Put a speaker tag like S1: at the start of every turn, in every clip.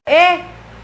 S1: ए,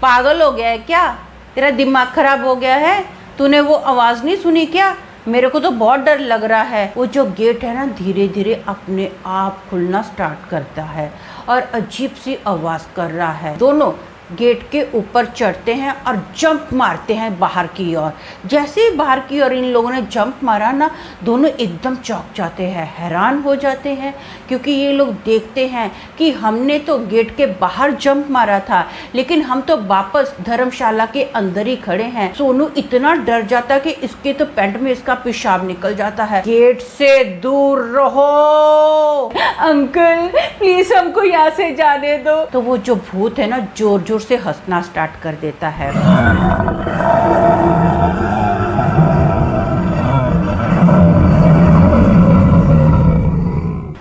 S1: पागल हो गया है क्या? तेरा दिमाग खराब हो गया है? तूने वो आवाज़ नहीं सुनी क्या? मेरे को तो बहुत डर लग रहा है। वो जो गेट है ना, धीरे धीरे अपने आप खुलना स्टार्ट करता है और अजीब सी आवाज़ कर रहा है। दोनों गेट के ऊपर चढ़ते हैं और जंप मारते हैं बाहर की ओर। जैसे ही बाहर की ओर इन लोगों ने जंप मारा ना, दोनों एकदम चौंक जाते हैं, हैरान हो जाते हैं, क्योंकि ये लोग देखते हैं कि हमने तो गेट के बाहर जंप मारा था, लेकिन हम तो वापस धर्मशाला के अंदर ही खड़े हैं। सोनू इतना डर जाता है कि इसके तो पैंट में इसका पेशाब निकल जाता है। गेट से दूर रहो अंकल, प्लीज हमको यहाँ से जाने दो। तो वो जो भूत है ना, जोर जोर से हंसना स्टार्ट कर देता है।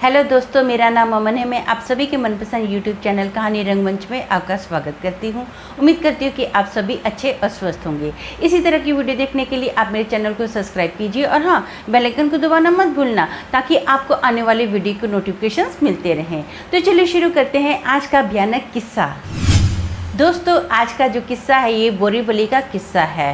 S1: हेलो दोस्तों, मेरा नाम अमन है। मैं आप सभी के मनपसंद यूट्यूब चैनल कहानी रंगमंच में आपका स्वागत करती हूँ। उम्मीद करती हूँ कि आप सभी अच्छे और स्वस्थ होंगे। इसी तरह की वीडियो देखने के लिए आप मेरे चैनल को सब्सक्राइब कीजिए और हाँ, बेल आइकन को दबाना मत भूलना, ताकि आपको आने वाली वीडियो के नोटिफिकेशंस मिलते रहें। तो चलिए शुरू करते हैं आज का भयानक किस्सा। दोस्तों, आज का जो किस्सा है ये बोरीवली का किस्सा है।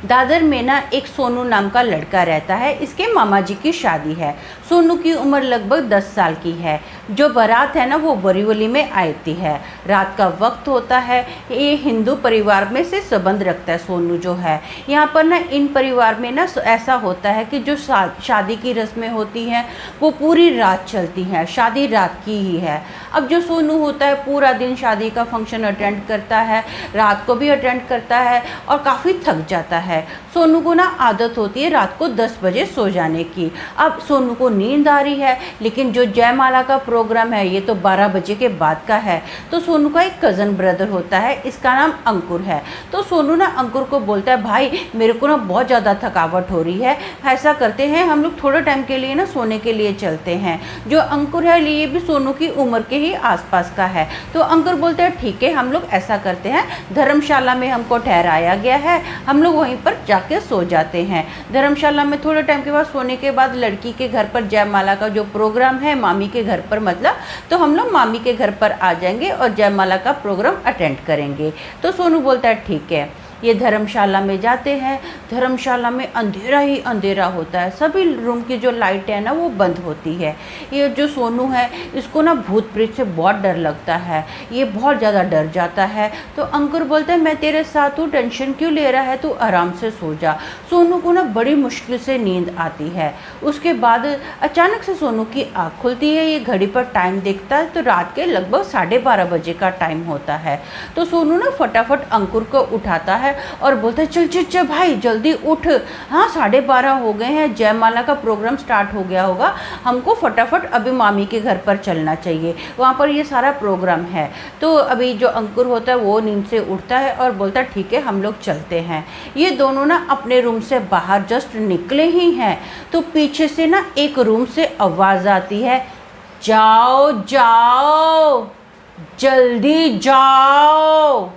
S1: दादर में ना एक सोनू नाम का लड़का रहता है। इसके मामा जी की शादी है। सोनू की उम्र लगभग 10 साल की है। जो बारात है ना, वो बोरीवली में आती है। रात का वक्त होता है। ये हिंदू परिवार में से संबंध रखता है सोनू जो है। यहाँ पर ना इन परिवार में ना ऐसा होता है कि जो शादी की रस्में होती हैं वो पूरी रात चलती हैं। शादी रात की ही है। अब जो सोनू होता है पूरा दिन शादी का फंक्शन अटेंड करता है, रात को भी अटेंड करता है और काफ़ी थक जाता है। सोनू को ना आदत होती है रात को 10 बजे सो जाने की। अब सोनू को नींद आ रही है, लेकिन जो जयमाला का प्रोग्राम है ये तो 12 बजे के बाद का है। तो सोनू का एक कज़न ब्रदर होता है, इसका नाम अंकुर है। तो सोनू ना अंकुर को बोलता है, भाई मेरे को ना बहुत ज़्यादा थकावट हो रही है, ऐसा करते हैं हम लोग थोड़े टाइम के लिए ना सोने के लिए चलते हैं। जो अंकुर है ये भी सोनू की उम्र के ही आसपास का है। तो अंकुर बोलते हैं ठीक है, हम लोग ऐसा करते हैं, धर्मशाला में हमको ठहराया गया है, हम लोग वहीं पर जाके सो जाते हैं। धर्मशाला में थोड़े टाइम के बाद सोने के बाद लड़की के घर पर जयमाला का जो प्रोग्राम है, मामी के घर पर मतलब, तो हम लोग मामी के घर पर आ जाएंगे और जयमाला का प्रोग्राम अटेंड करेंगे। तो सोनू बोलता है ठीक है। ये धर्मशाला में जाते हैं। धर्मशाला में अंधेरा ही अंधेरा होता है। सभी रूम की जो लाइट है ना वो बंद होती है। ये जो सोनू है इसको ना भूत प्रेत से बहुत डर लगता है। ये बहुत ज़्यादा डर जाता है। तो अंकुर बोलता है मैं तेरे साथ हूँ, टेंशन क्यों ले रहा है, तू आराम से सो जा। सोनू को ना बड़ी मुश्किल से नींद आती है। उसके बाद अचानक से सोनू की आँख खुलती है। ये घड़ी पर टाइम देखता है तो रात के लगभग 12:30 बजे का टाइम होता है। तो सोनू ना फटाफट अंकुर को उठाता है और बोलता है चल चल चल भाई जल्दी उठ, हाँ 12:30 हो गए हैं, जयमाला का प्रोग्राम स्टार्ट हो गया होगा, हमको फटाफट अभी मामी के घर पर चलना चाहिए, वहाँ पर ये सारा प्रोग्राम है। तो अभी जो अंकुर होता है वो नींद से उठता है और बोलता है ठीक है हम लोग चलते हैं। ये दोनों ना अपने रूम से बाहर जस्ट निकले ही हैं तो पीछे से ना एक रूम से आवाज़ आती है, जाओ जाओ जल्दी जाओ।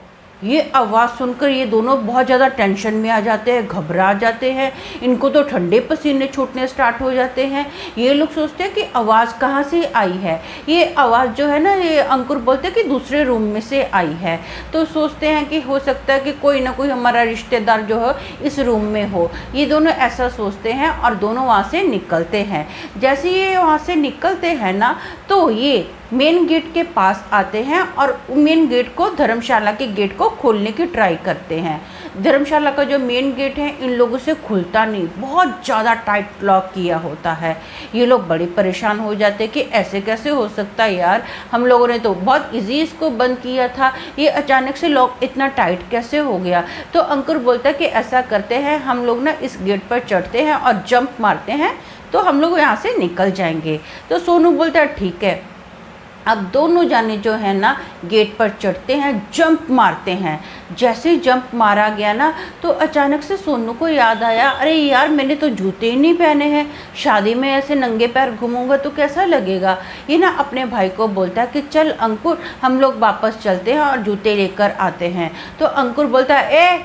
S1: ये आवाज़ सुनकर ये दोनों बहुत ज़्यादा टेंशन में आ जाते हैं, घबरा जाते हैं। इनको तो ठंडे पसीने छूटने स्टार्ट हो जाते हैं। ये लोग सोचते हैं कि आवाज़ कहाँ से आई है। ये आवाज़ जो है ना, ये अंकुर बोलते हैं कि दूसरे रूम में से आई है। तो सोचते हैं कि हो सकता है कि कोई ना कोई हमारा रिश्तेदार जो है इस रूम में हो। ये दोनों ऐसा सोचते हैं और दोनों वहाँ से निकलते हैं। जैसे ये वहाँ से निकलते हैं ना, तो ये मेन गेट के पास आते हैं और मेन गेट को, धर्मशाला के गेट को खोलने की ट्राई करते हैं। धर्मशाला का जो मेन गेट है इन लोगों से खुलता नहीं, बहुत ज़्यादा टाइट लॉक किया होता है। ये लोग बड़े परेशान हो जाते हैं कि ऐसे कैसे हो सकता है यार, हम लोगों ने तो बहुत इजी इसको बंद किया था, ये अचानक से लॉक इतना टाइट कैसे हो गया। तो अंकुर बोलता है कि ऐसा करते हैं, हम लोग ना इस गेट पर चढ़ते हैं और जंप मारते हैं तो हम लोग यहाँ से निकल जाएंगे। तो सोनू बोलता है ठीक है। अब दोनों जाने जो है ना गेट पर चढ़ते हैं, जंप मारते हैं। जैसे ही जंप मारा गया ना तो अचानक से सोनू को याद आया, अरे यार मैंने तो जूते ही नहीं पहने हैं, शादी में ऐसे नंगे पैर घूमूंगा तो कैसा लगेगा। ये ना अपने भाई को बोलता है कि चल अंकुर हम लोग वापस चलते हैं और जूते लेकर आते हैं। तो अंकुर बोलता है ए,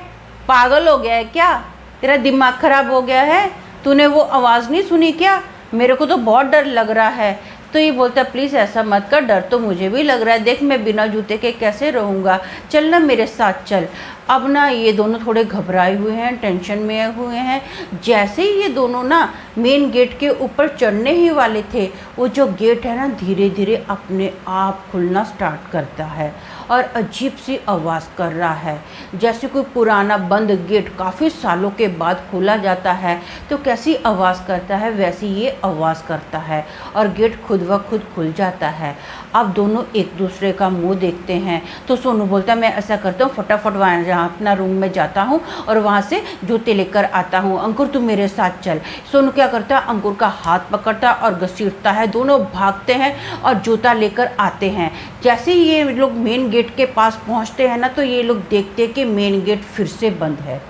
S1: पागल हो गया है क्या? तेरा दिमाग खराब हो गया है? तूने वो आवाज़ नहीं सुनी क्या? मेरे को तो बहुत डर लग रहा है। तो ये बोलता है प्लीज़ ऐसा मत कर, डर तो मुझे भी लग रहा है, देख मैं बिना जूते के कैसे रहूँगा, चल ना मेरे साथ चल। अब ना ये दोनों थोड़े घबराए हुए हैं, टेंशन में हुए हैं। जैसे ही ये दोनों ना मेन गेट के ऊपर चढ़ने ही वाले थे, वो जो गेट है ना धीरे धीरे अपने आप खुलना स्टार्ट करता है और अजीब सी आवाज़ कर रहा है, जैसे कोई पुराना बंद गेट काफ़ी सालों के बाद खोला जाता है तो कैसी आवाज़ करता है वैसी ये आवाज़ करता है और गेट खुद ब खुद खुल जाता है। अब दोनों एक दूसरे का मुंह देखते हैं तो सोनू बोलता है मैं ऐसा करता हूँ, फटाफट वहाँ जहाँ अपना रूम में जाता हूँ और वहाँ से जूते लेकर आता हूँ, अंकुर तू मेरे साथ चल। सोनू क्या करता है, अंकुर का हाथ पकड़ता और घसीटता है, दोनों भागते हैं और जूता लेकर आते हैं। जैसे ही ये लोग मेन गेट के पास पहुँचते हैं ना तो ये लोग देखते हैं कि मेन गेट फिर से बंद है।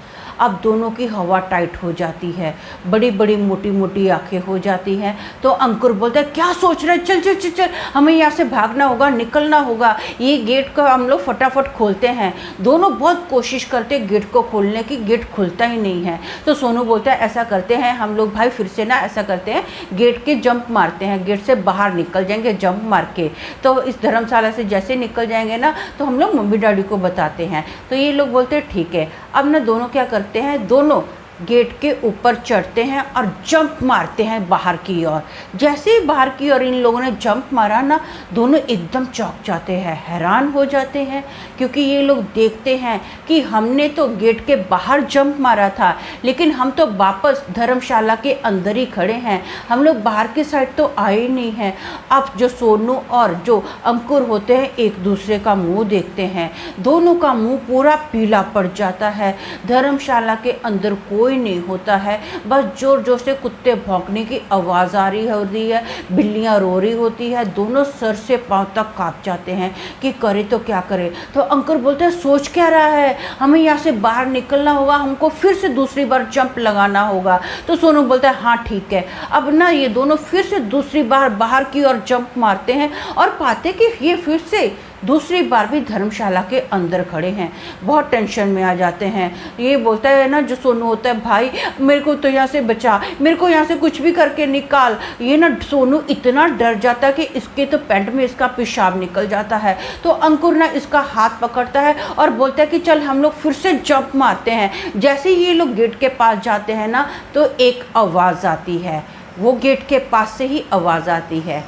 S1: अब दोनों की हवा टाइट हो जाती है, बड़ी बड़ी मोटी मोटी आंखें हो जाती हैं। तो अंकुर बोलता है क्या सोच रहे हैं, चल चल चल चल, हमें यहाँ से भागना होगा, निकलना होगा, ये गेट का हम लोग फटाफट खोलते हैं। दोनों बहुत कोशिश करते गेट को खोलने की, गेट खुलता ही नहीं है। तो सोनू बोलता है ऐसा करते हैं हम लोग भाई, फिर से ना ऐसा करते हैं गेट के जंप मारते हैं, गेट से बाहर निकल जाएंगे जंप मार के। तो इस धर्मशाला से जैसे निकल जाएंगे ना तो हम लोग मम्मी डैडी को बताते हैं। तो ये लोग बोलते हैं ठीक है। अब ना दोनों क्या करते हैं, दोनों गेट के ऊपर चढ़ते हैं और जंप मारते हैं बाहर की ओर। जैसे ही बाहर की ओर इन लोगों ने जंप मारा ना, दोनों एकदम चौंक जाते हैं, हैरान हो जाते हैं, क्योंकि ये लोग देखते हैं कि हमने तो गेट के बाहर जंप मारा था लेकिन हम तो वापस धर्मशाला के अंदर ही खड़े हैं, हम लोग बाहर की साइड तो आए ही नहीं हैं। अब जो सोनू और जो अंकुर होते हैं एक दूसरे का मुंह देखते हैं, दोनों का मुंह पूरा पीला पड़ जाता है। धर्मशाला के अंदर कोई नहीं होता है, बस जोर जोर से कुत्ते भौंकने की आवाज़ आ रही होती है, बिल्लियाँ रो रही होती है। दोनों सर से पांव तक कांप जाते हैं कि करे तो क्या करे। तो अंकुर बोलते हैं सोच क्या रहा है, हमें यहाँ से बाहर निकलना होगा, हमको फिर से दूसरी बार जंप लगाना होगा। तो सोनू बोलता है हाँ ठीक है। अब ना ये दोनों फिर से दूसरी बार बाहर की ओर जंप मारते हैं और पाते कि ये फिर से दूसरी बार भी धर्मशाला के अंदर खड़े हैं। बहुत टेंशन में आ जाते हैं। ये बोलता है ना जो सोनू होता है, भाई मेरे को तो यहाँ से बचा, मेरे को यहाँ से कुछ भी करके निकाल। ये ना सोनू इतना डर जाता है कि इसके तो पैंट में इसका पेशाब निकल जाता है। तो अंकुर ना इसका हाथ पकड़ता है और बोलता है कि चल हम लोग फिर से जंप मारते हैं। जैसे ही ये लोग गेट के पास जाते हैं ना तो एक आवाज़ आती है, वो गेट के पास से ही आवाज़ आती है,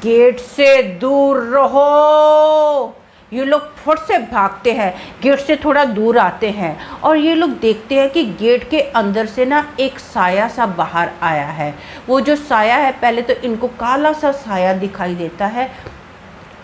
S1: गेट से दूर रहो। ये लोग फट से भागते हैं, गेट से थोड़ा दूर आते हैं और ये लोग देखते हैं कि गेट के अंदर से ना एक साया सा बाहर आया है। वो जो साया है, पहले तो इनको काला सा साया दिखाई देता है,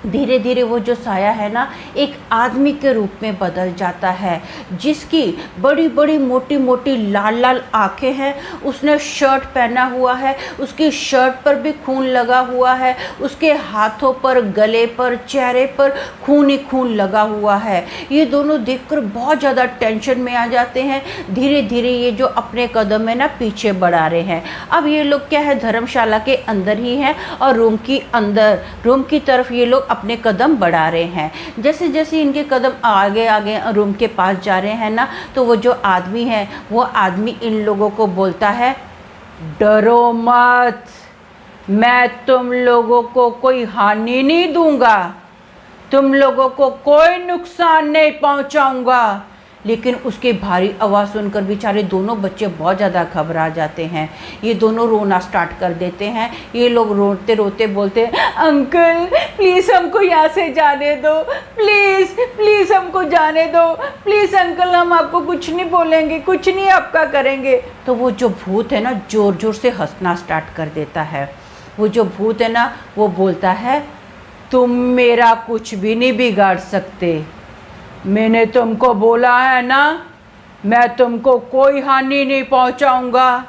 S1: धीरे धीरे वो जो साया है ना एक आदमी के रूप में बदल जाता है, जिसकी बड़ी बड़ी मोटी मोटी लाल लाल आँखें हैं। उसने शर्ट पहना हुआ है, उसकी शर्ट पर भी खून लगा हुआ है, उसके हाथों पर, गले पर, चेहरे पर खून ही खून लगा हुआ है। ये दोनों देखकर बहुत ज़्यादा टेंशन में आ जाते हैं। धीरे धीरे ये जो अपने कदम है ना पीछे बढ़ा रहे हैं। अब ये लोग क्या है, धर्मशाला के अंदर ही हैं और रूम की तरफ ये लोग अपने कदम बढ़ा रहे हैं। जैसे जैसे इनके कदम आगे आगे रूम के पास जा रहे हैं ना तो वो जो आदमी है वो आदमी इन लोगों को बोलता है डरो मत, मैं तुम लोगों को कोई हानि नहीं दूंगा, तुम लोगों को कोई नुकसान नहीं पहुंचाऊंगा। लेकिन उसकी भारी आवाज़ सुनकर बेचारे दोनों बच्चे बहुत ज़्यादा घबरा जाते हैं। ये दोनों रोना स्टार्ट कर देते हैं। ये लोग रोते रोते बोलते हैं अंकल प्लीज़ हमको यहाँ से जाने दो, प्लीज़ प्लीज़ हमको जाने दो, प्लीज़ अंकल हम आपको कुछ नहीं बोलेंगे, कुछ नहीं आपका करेंगे। तो वो जो भूत है ना ज़ोर ज़ोर से हंसना स्टार्ट कर देता है। वो जो भूत है ना वो बोलता है तुम मेरा कुछ भी नहीं बिगाड़ सकते, मैंने तुमको बोला है ना मैं तुमको कोई हानि नहीं पहुंचाऊंगा।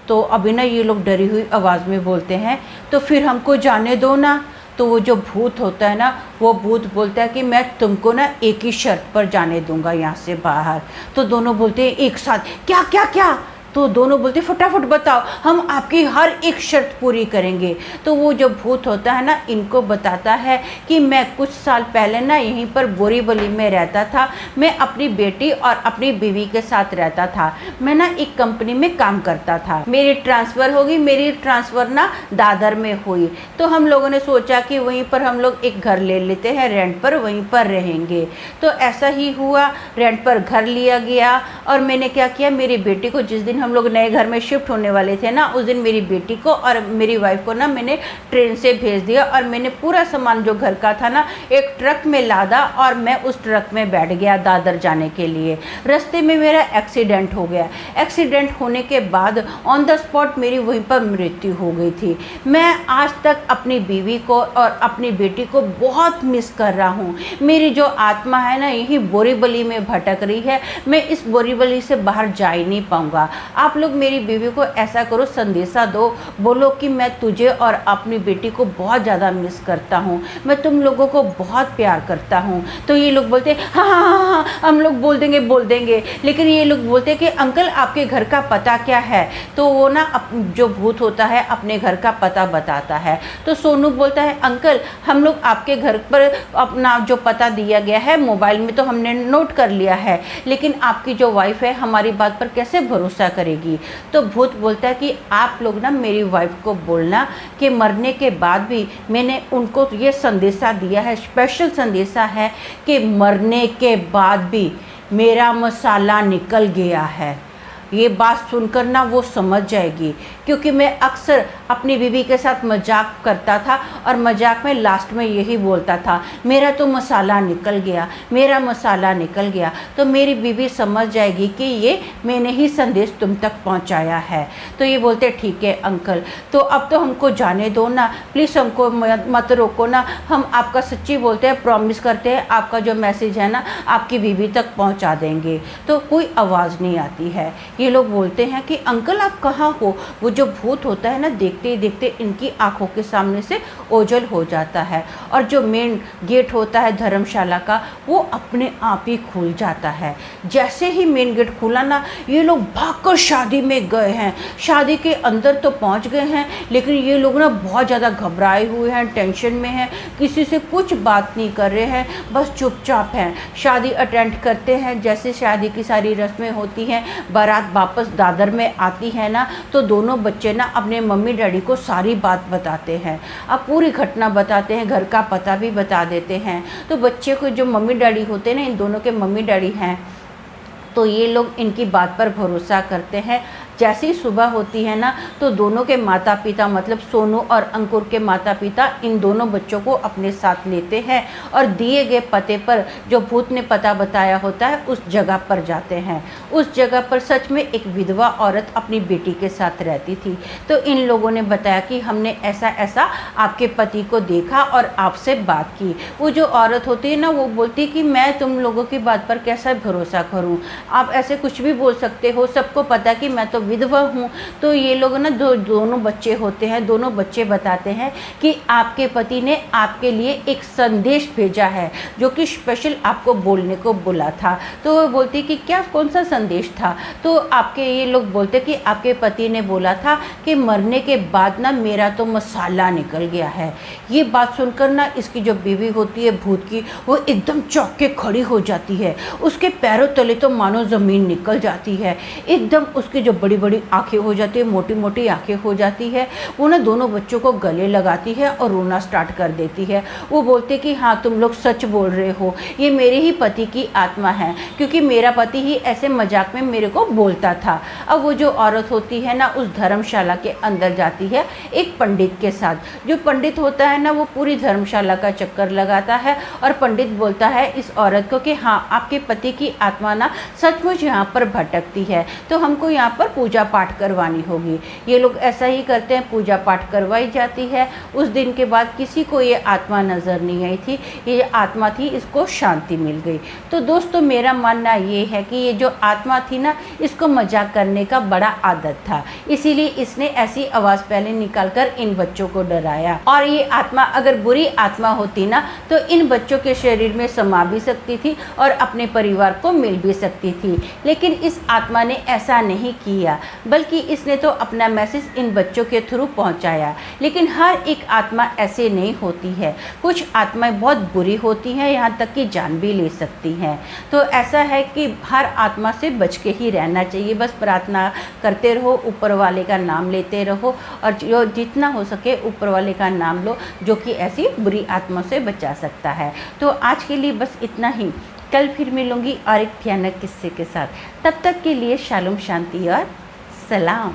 S1: तो अभी ना ये लोग डरी हुई आवाज़ में बोलते हैं तो फिर हमको जाने दो ना। तो वो जो भूत होता है ना वो भूत बोलता है कि मैं तुमको ना एक ही शर्त पर जाने दूंगा यहाँ से बाहर। तो दोनों बोलते हैं एक साथ क्या क्या क्या तो दोनों बोलते फटाफट बताओ, हम आपकी हर एक शर्त पूरी करेंगे। तो वो जो भूत होता है ना, इनको बताता है कि मैं कुछ साल पहले ना यहीं पर बोरीवली में रहता था। मैं अपनी बेटी और अपनी बीवी के साथ रहता था। मैं ना एक कंपनी में काम करता था। मेरी ट्रांसफ़र होगी, मेरी ट्रांसफ़र ना दादर में हुई। तो हम लोगों ने सोचा कि वहीं पर हम लोग एक घर ले लेते हैं रेंट पर, वहीं पर रहेंगे। तो ऐसा ही हुआ, रेंट पर घर लिया गया। और मैंने क्या किया, मेरी बेटी को जिस दिन हम लोग नए घर में शिफ्ट होने वाले थे ना, उस दिन मेरी बेटी को और मेरी वाइफ को ना मैंने ट्रेन से भेज दिया। और मैंने पूरा सामान जो घर का था ना एक ट्रक में लादा और मैं उस ट्रक में बैठ गया दादर जाने के लिए। रास्ते में मेरा एक्सीडेंट हो गया। एक्सीडेंट होने के बाद ऑन द स्पॉट मेरी वहीं पर मृत्यु हो गई थी। मैं आज तक अपनी बीवी को और अपनी बेटी को बहुत मिस कर रहा हूँ। मेरी जो आत्मा है ना यही बोरीवली में भटक रही है। मैं इस बोरीवली से बाहर जा ही नहीं पाऊँगा। आप लोग मेरी बीवी को ऐसा करो, संदेशा दो, बोलो कि मैं तुझे और अपनी बेटी को बहुत ज़्यादा मिस करता हूँ, मैं तुम लोगों को बहुत प्यार करता हूँ। तो ये लोग बोलते हाँ हाँ हाँ हाँ हम लोग बोल देंगे। लेकिन ये लोग बोलते कि अंकल आपके घर का पता क्या है। तो वो ना जो भूत होता है अपने घर का पता बताता है। तो सोनू बोलता है अंकल हम लोग आपके घर पर अपना जो पता दिया गया है मोबाइल में तो हमने नोट कर लिया है, लेकिन आपकी जो वाइफ है हमारी बात पर कैसे भरोसा करेगी। तो भूत बोलता है कि आप लोग ना मेरी वाइफ को बोलना कि मरने के बाद भी मैंने उनको ये संदेशा दिया है, स्पेशल संदेशा है कि मरने के बाद भी मेरा मसाला निकल गया है। ये बात सुनकर ना वो समझ जाएगी, क्योंकि मैं अक्सर अपनी बीवी के साथ मजाक करता था और मजाक में लास्ट में यही बोलता था मेरा तो मसाला निकल गया, मेरा मसाला निकल गया। तो मेरी बीवी समझ जाएगी कि ये मैंने ही संदेश तुम तक पहुंचाया है। तो ये बोलते ठीक है अंकल, तो अब तो हमको जाने दो ना, प्लीज़ हमको मत रोको ना, हम आपका सच्ची बोलते हैं, प्रॉमिस करते हैं आपका जो मैसेज है ना आपकी बीवी तक पहुँचा देंगे। तो कोई आवाज़ नहीं आती है। ये लोग बोलते हैं कि अंकल आप कहाँ हो। वो जो भूत होता है ना देखते ही देखते इनकी आंखों के सामने से ओझल हो जाता है और जो मेन गेट होता है धर्मशाला का वो अपने आप ही खुल जाता है। जैसे ही मेन गेट खुला ना ये लोग भागकर शादी में गए हैं। शादी के अंदर तो पहुंच गए हैं, लेकिन ये लोग ना बहुत ज़्यादा घबराए हुए हैं, टेंशन में हैं, किसी से कुछ बात नहीं कर रहे हैं, बस चुपचाप हैं। शादी अटेंड करते हैं। जैसे शादी की सारी रस्में होती हैं, बारात वापस दादर में आती है ना, तो दोनों बच्चे ना अपने मम्मी डैडी को सारी बात बताते हैं। अब पूरी घटना बताते हैं, घर का पता भी बता देते हैं। तो बच्चे को जो मम्मी डैडी होते हैं ना, इन दोनों के मम्मी डैडी हैं, तो ये लोग इनकी बात पर भरोसा करते हैं। जैसे ही सुबह होती है ना तो दोनों के माता पिता मतलब सोनू और अंकुर के माता पिता इन दोनों बच्चों को अपने साथ लेते हैं और दिए गए पते पर जो भूत ने पता बताया होता है उस जगह पर जाते हैं। उस जगह पर सच में एक विधवा औरत अपनी बेटी के साथ रहती थी। तो इन लोगों ने बताया कि हमने ऐसा ऐसा आपके पति को देखा और आपसे बात की। वो जो औरत होती है ना वो बोलती है कि मैं तुम लोगों की बात पर कैसा भरोसा करूं, आप ऐसे कुछ भी बोल सकते हो, सबको पता कि मैं तो विधवा हूँ। तो ये लोग ना दोनों बच्चे होते हैं, दोनों बच्चे बताते हैं कि आपके पति ने आपके लिए एक संदेश भेजा है जो कि स्पेशल आपको बोलने को बोला था। तो वो बोलती कि क्या, कौन सा संदेश था। तो आपके ये लोग बोलते कि आपके पति ने बोला था कि मरने के बाद ना मेरा तो मसाला निकल गया है। ये बात सुनकर ना इसकी जो बीवी होती है भूत की, वो एकदम चौंक के खड़ी हो जाती है। उसके पैरों तले तो मानो ज़मीन निकल जाती है। एकदम उसकी जो बड़ी बड़ी आंखें हो जाती है, मोटी मोटी आंखें हो जाती है। वो ना दोनों बच्चों को गले लगाती है और रोना स्टार्ट कर देती है। वो बोलते कि हाँ तुम लोग सच बोल रहे हो, ये मेरे ही पति की आत्मा है, क्योंकि मेरा पति ही ऐसे मजाक में मेरे को बोलता था। अब वो जो औरत होती है ना उस धर्मशाला के अंदर जाती है एक पंडित के साथ। जो पंडित होता है ना वो पूरी धर्मशाला का चक्कर लगाता है और पंडित बोलता है इस औरत को कि हाँ आपके पति की आत्मा ना सचमुच यहाँ पर भटकती है, तो हमको यहाँ पर पूजा पाठ करवानी होगी। ये लोग ऐसा ही करते हैं, पूजा पाठ करवाई जाती है। उस दिन के बाद किसी को ये आत्मा नज़र नहीं आई थी, ये आत्मा थी, इसको शांति मिल गई। तो दोस्तों मेरा मानना ये है कि ये जो आत्मा थी ना इसको मजाक करने का बड़ा आदत था, इसीलिए इसने ऐसी आवाज़ पहले निकाल कर इन बच्चों को डराया। और ये आत्मा अगर बुरी आत्मा होती ना तो इन बच्चों के शरीर में समा भी सकती थी और अपने परिवार को मिल भी सकती थी, लेकिन इस आत्मा ने ऐसा नहीं किया। किया, बल्कि इसने तो अपना मैसेज इन बच्चों के थ्रू पहुंचाया। लेकिन हर एक आत्मा ऐसे नहीं होती है, कुछ आत्माएं बहुत बुरी होती हैं, यहाँ तक कि जान भी ले सकती हैं। तो ऐसा है कि हर आत्मा से बच के ही रहना चाहिए। बस प्रार्थना करते रहो, ऊपर वाले का नाम लेते रहो, और जो जितना हो सके ऊपर वाले का नाम लो, जो कि ऐसी बुरी आत्मा से बचा सकता है। तो आज के लिए बस इतना ही। कल फिर मिलूंगी और एक भयानक किस्से के साथ। तब तक के लिए शालोम, शांति और सलाम।